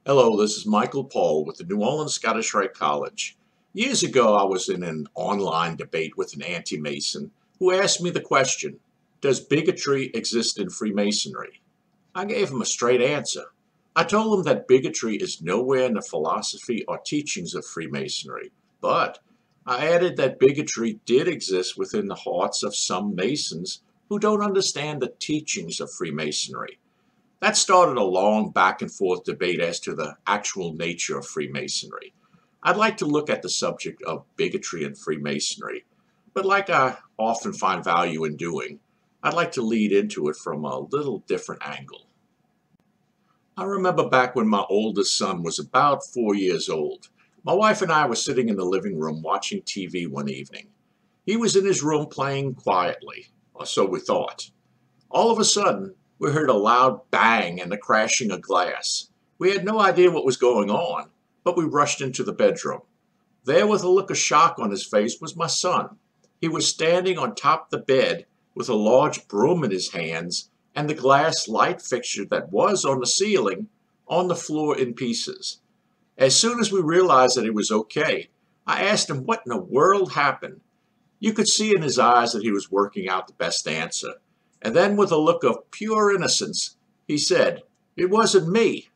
Hello, this is Michael Paul with the New Orleans Scottish Rite College. Years ago, I was in an online debate with an anti-Mason who asked me the question, does bigotry exist in Freemasonry? I gave him a straight answer. I told him that bigotry is nowhere in the philosophy or teachings of Freemasonry, but I added that bigotry did exist within the hearts of some Masons who don't understand the teachings of Freemasonry. That started a long back and forth debate as to the actual nature of Freemasonry. I'd like to look at the subject of bigotry and Freemasonry, but like I often find value in doing, I'd like to lead into it from a little different angle. I remember back when my oldest son was about 4 years old. My wife and I were sitting in the living room watching TV one evening. He was in his room playing quietly, or so we thought. All of a sudden, we heard a loud bang and the crashing of glass. We had no idea what was going on, but we rushed into the bedroom. There, with a look of shock on his face, was my son. He was standing on top of the bed with a large broom in his hands and the glass light fixture that was on the ceiling on the floor in pieces. As soon as we realized that he was okay, I asked him what in the world happened. You could see in his eyes that he was working out the best answer. And then with a look of pure innocence, he said, "It wasn't me."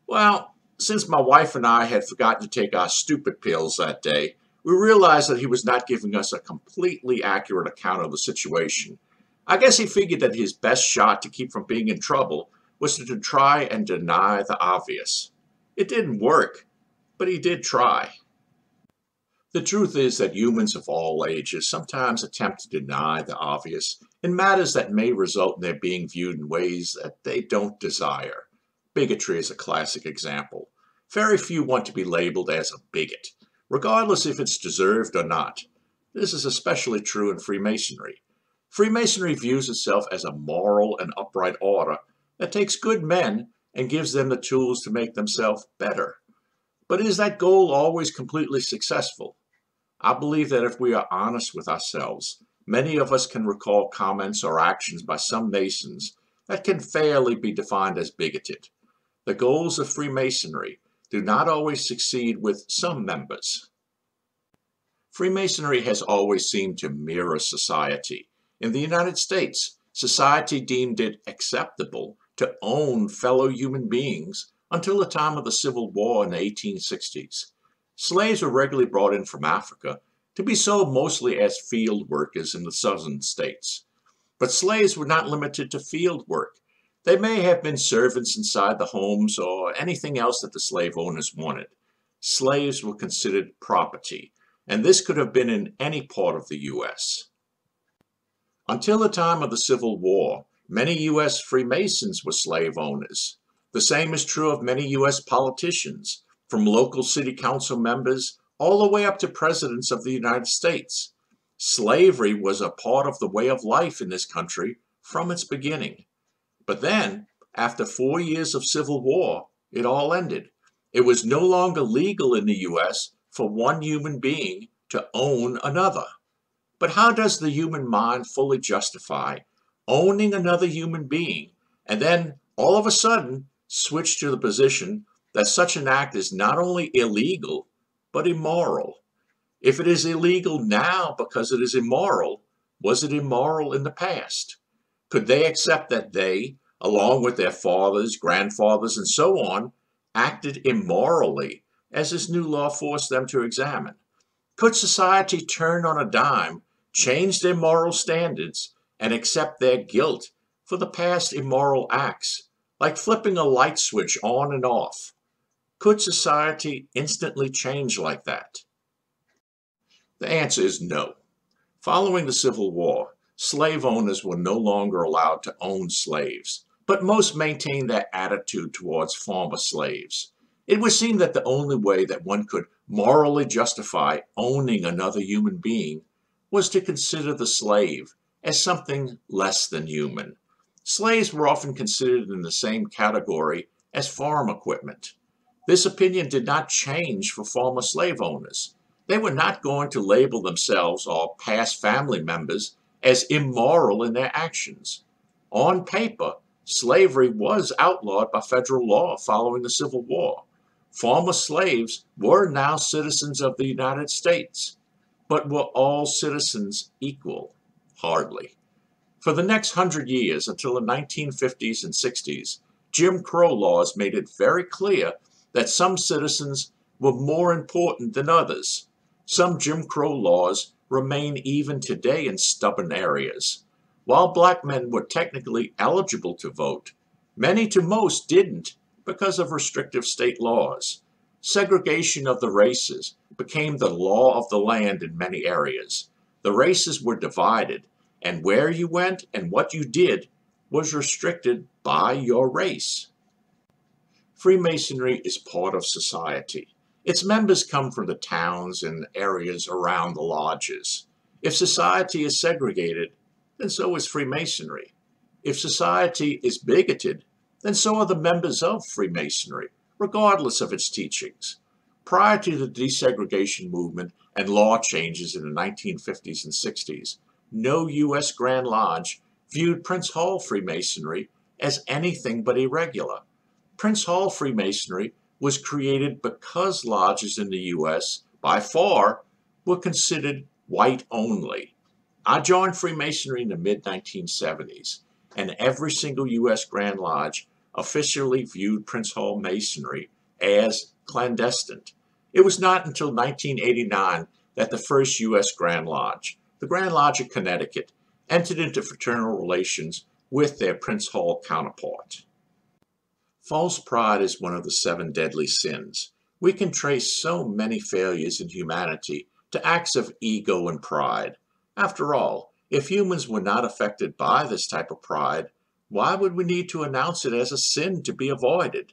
Well, since my wife and I had forgotten to take our stupid pills that day, we realized that he was not giving us a completely accurate account of the situation. I guess he figured that his best shot to keep from being in trouble was to try and deny the obvious. It didn't work, but he did try. The truth is that humans of all ages sometimes attempt to deny the obvious in matters that may result in their being viewed in ways that they don't desire. Bigotry is a classic example. Very few want to be labeled as a bigot, regardless if it's deserved or not. This is especially true in Freemasonry. Freemasonry views itself as a moral and upright order that takes good men and gives them the tools to make themselves better. But is that goal always completely successful? I believe that if we are honest with ourselves, many of us can recall comments or actions by some Masons that can fairly be defined as bigoted. The goals of Freemasonry do not always succeed with some members. Freemasonry has always seemed to mirror society. In the United States, society deemed it acceptable to own fellow human beings until the time of the Civil War in the 1860s. Slaves were regularly brought in from Africa to be sold mostly as field workers in the southern states. But slaves were not limited to field work. They may have been servants inside the homes or anything else that the slave owners wanted. Slaves were considered property, and this could have been in any part of the U.S. Until the time of the Civil War, many U.S. Freemasons were slave owners. The same is true of many U.S. politicians, from local city council members all the way up to presidents of the United States. Slavery was a part of the way of life in this country from its beginning. But then, after 4 years of civil war, it all ended. It was no longer legal in the U.S. for one human being to own another. But how does the human mind fully justify owning another human being and then all of a sudden switch to the position that such an act is not only illegal, but immoral? If it is illegal now because it is immoral, was it immoral in the past? Could they accept that they, along with their fathers, grandfathers, and so on, acted immorally, as this new law forced them to examine? Could society turn on a dime, change their moral standards, and accept their guilt for the past immoral acts, like flipping a light switch on and off? Could society instantly change like that? The answer is no. Following the Civil War, slave owners were no longer allowed to own slaves, but most maintained their attitude towards former slaves. It would seem that the only way that one could morally justify owning another human being was to consider the slave as something less than human. Slaves were often considered in the same category as farm equipment. This opinion did not change for former slave owners. They were not going to label themselves or past family members as immoral in their actions. On paper, Slavery was outlawed by federal law following the Civil War. Former slaves were now citizens of the United States. But were all citizens equal? Hardly. For the next 100 years, until the 1950s and 60s, Jim Crow laws made it very clear that some citizens were more important than others. Some Jim Crow laws remain even today in stubborn areas. While black men were technically eligible to vote, many to most didn't because of restrictive state laws. Segregation of the races became the law of the land in many areas. The races were divided, and where you went and what you did was restricted by your race. Freemasonry is part of society. Its members come from the towns and areas around the lodges. If society is segregated, then so is Freemasonry. If society is bigoted, then so are the members of Freemasonry, regardless of its teachings. Prior to the desegregation movement and law changes in the 1950s and 60s, no U.S. Grand Lodge viewed Prince Hall Freemasonry as anything but irregular. Prince Hall Freemasonry was created because lodges in the U.S., by far, were considered white only. I joined Freemasonry in the mid-1970s, and every single U.S. Grand Lodge officially viewed Prince Hall Masonry as clandestine. It was not until 1989 that the first U.S. Grand Lodge, the Grand Lodge of Connecticut, entered into fraternal relations with their Prince Hall counterpart. False pride is one of the 7 deadly sins. We can trace so many failures in humanity to acts of ego and pride. After all, if humans were not affected by this type of pride, why would we need to announce it as a sin to be avoided?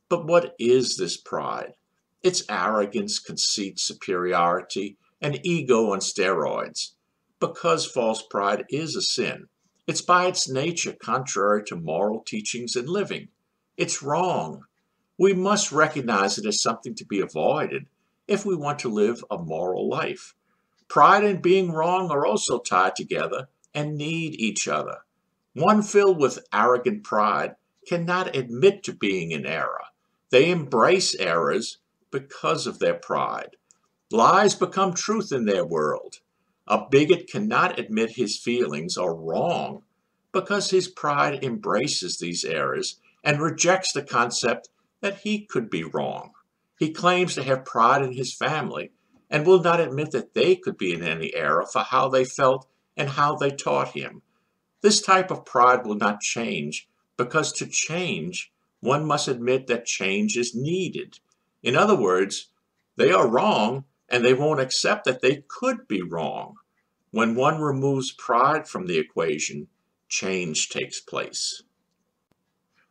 But what is this pride? It's arrogance, conceit, superiority, and ego on steroids. Because false pride is a sin, it's by its nature contrary to moral teachings and living. It's wrong. We must recognize it as something to be avoided if we want to live a moral life. Pride and being wrong are also tied together and need each other. One filled with arrogant pride cannot admit to being in error. They embrace errors because of their pride. Lies become truth in their world. A bigot cannot admit his feelings are wrong because his pride embraces these errors and rejects the concept that he could be wrong. He claims to have pride in his family and will not admit that they could be in any error for how they felt and how they taught him. This type of pride will not change because to change, one must admit that change is needed. In other words, they are wrong and they won't accept that they could be wrong. When one removes pride from the equation, change takes place.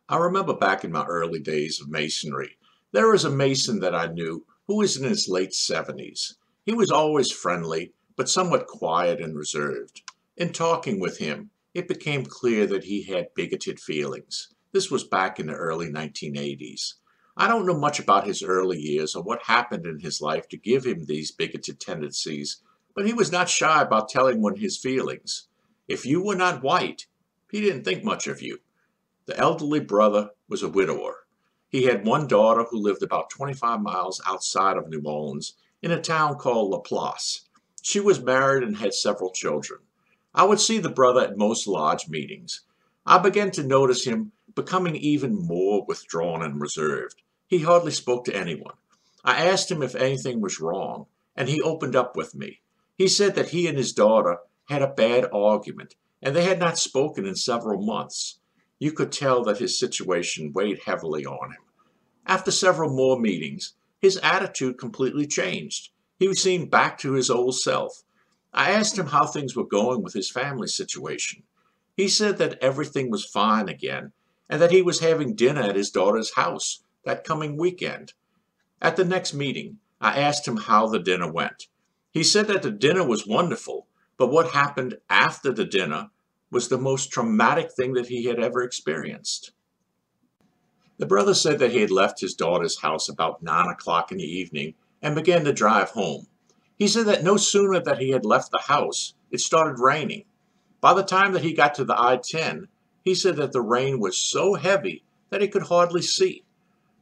I remember back in my early days of Masonry, there was a Mason that I knew who was in his late 70s. He was always friendly, but somewhat quiet and reserved. In talking with him, it became clear that he had bigoted feelings. This was back in the early 1980s. I don't know much about his early years or what happened in his life to give him these bigoted tendencies, but he was not shy about telling one his feelings. If you were not white, he didn't think much of you. The elderly brother was a widower. He had one daughter who lived about 25 miles outside of New Orleans in a town called La Place. She was married and had several children. I would see the brother at most lodge meetings. I began to notice him becoming even more withdrawn and reserved. He hardly spoke to anyone. I asked him if anything was wrong, and he opened up with me. He said that he and his daughter had a bad argument, and they had not spoken in several months. You could tell that his situation weighed heavily on him. After several more meetings, his attitude completely changed. He seemed back to his old self. I asked him how things were going with his family situation. He said that everything was fine again, and that he was having dinner at his daughter's house that coming weekend. At the next meeting, I asked him how the dinner went. He said that the dinner was wonderful, but what happened after the dinner was the most traumatic thing that he had ever experienced. The brother said that he had left his daughter's house about 9 o'clock in the evening and began to drive home. He said that no sooner that he had left the house, it started raining. By the time that he got to the I-10, He said that the rain was so heavy that he could hardly see.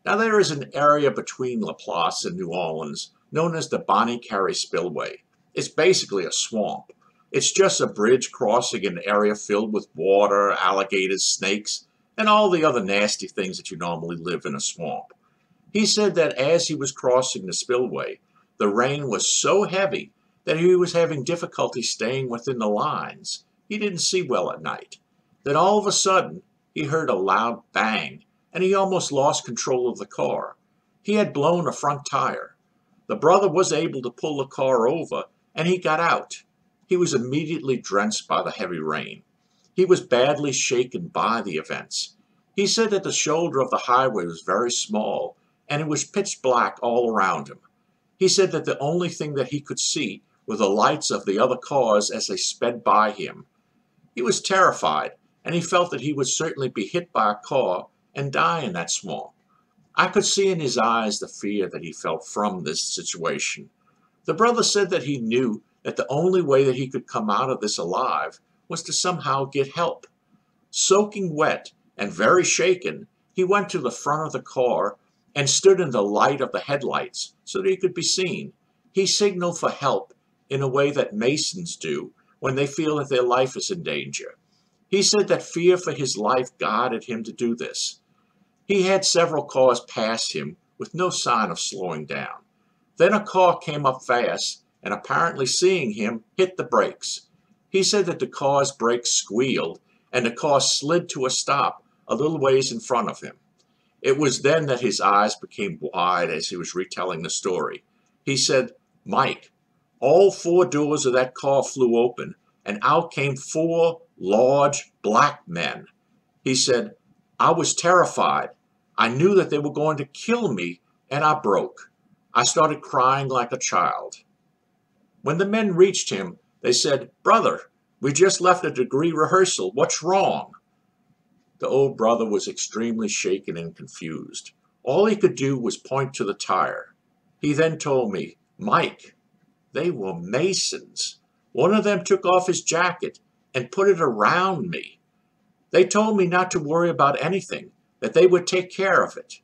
Now there is an area between Laplace and New Orleans known as the Bonnie Carré Spillway. It's basically a swamp. It's just a bridge crossing an area filled with water, alligators, snakes, and all the other nasty things that you normally live in a swamp. He said that as he was crossing the spillway, the rain was so heavy that he was having difficulty staying within the lines. He didn't see well at night. Then all of a sudden, he heard a loud bang, and he almost lost control of the car. He had blown a front tire. The brother was able to pull the car over, and he got out. He was immediately drenched by the heavy rain. He was badly shaken by the events. He said that the shoulder of the highway was very small, and it was pitch black all around him. He said that the only thing that he could see were the lights of the other cars as they sped by him. He was terrified, and he felt that he would certainly be hit by a car and die in that swamp. I could see in his eyes the fear that he felt from this situation. The brother said that he knew that the only way that he could come out of this alive was to somehow get help. Soaking wet and very shaken, he went to the front of the car and stood in the light of the headlights so that he could be seen. He signaled for help in a way that Masons do when they feel that their life is in danger. He said that fear for his life guided him to do this. He had several cars pass him with no sign of slowing down. Then a car came up fast and, apparently seeing him, hit the brakes. He said that the car's brakes squealed and the car slid to a stop a little ways in front of him. It was then that his eyes became wide as he was retelling the story. He said, "Mike, all four doors of that car flew open and out came four large black men." He said, "I was terrified. I knew that they were going to kill me, and I broke. I started crying like a child." When the men reached him, they said, "Brother, we just left a degree rehearsal. What's wrong?" The old brother was extremely shaken and confused. All he could do was point to the tire. He then told me, "Mike, they were Masons. One of them took off his jacket and put it around me. They told me not to worry about anything, that they would take care of it."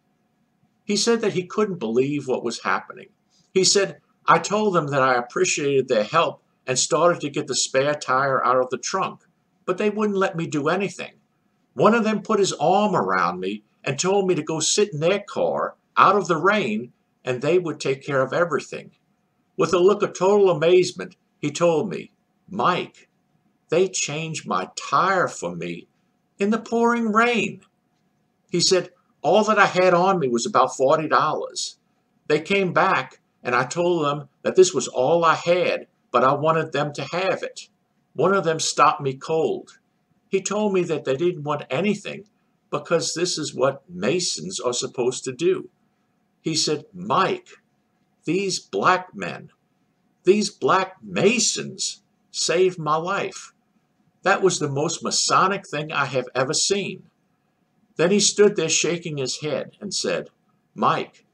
He said that he couldn't believe what was happening. He said, "I told them that I appreciated their help and started to get the spare tire out of the trunk, but they wouldn't let me do anything. One of them put his arm around me and told me to go sit in their car out of the rain and they would take care of everything." With a look of total amazement, he told me, "Mike, they changed my tire for me in the pouring rain." He said, "All that I had on me was about $40. They came back and I told them that this was all I had, but I wanted them to have it. One of them stopped me cold. He told me that they didn't want anything because this is what Masons are supposed to do." He said, "Mike, these black men, these black Masons saved my life. That was the most Masonic thing I have ever seen." Then he stood there shaking his head and said, "Mike,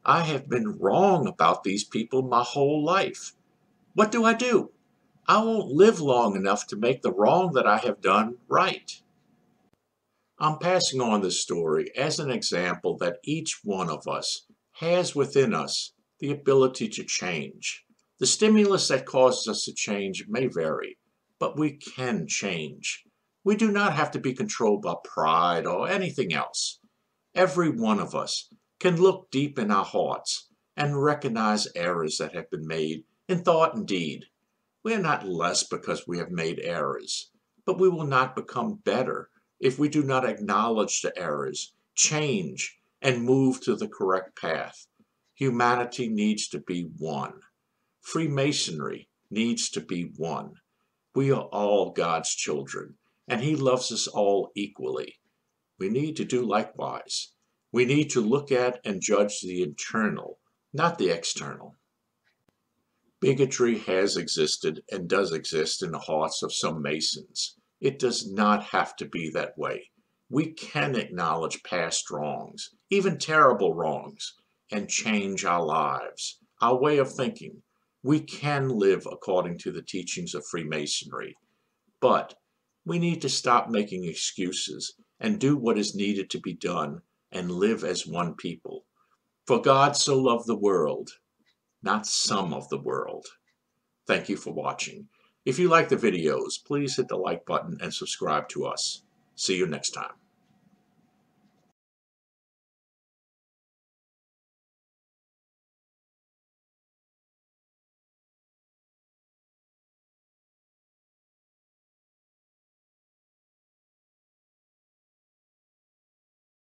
I have been wrong about these people my whole life. What do I do? I won't live long enough to make the wrong that I have done right." I'm passing on this story as an example that each one of us has within us the ability to change. The stimulus that causes us to change may vary, but we can change. We do not have to be controlled by pride or anything else. Every one of us can look deep in our hearts and recognize errors that have been made in thought and deed. We are not less because we have made errors, but we will not become better if we do not acknowledge the errors, change, and move to the correct path. Humanity needs to be one. Freemasonry needs to be one. We are all God's children, and He loves us all equally. We need to do likewise. We need to look at and judge the internal, not the external. Bigotry has existed and does exist in the hearts of some Masons. It does not have to be that way. We can acknowledge past wrongs, even terrible wrongs, and change our lives, our way of thinking. We can live according to the teachings of Freemasonry. But We need to stop making excuses and do what is needed to be done and live as one people. For God so loved the world, not some of the world. Thank you for watching. If you like the videos, please hit the like button and subscribe to us. See you next time.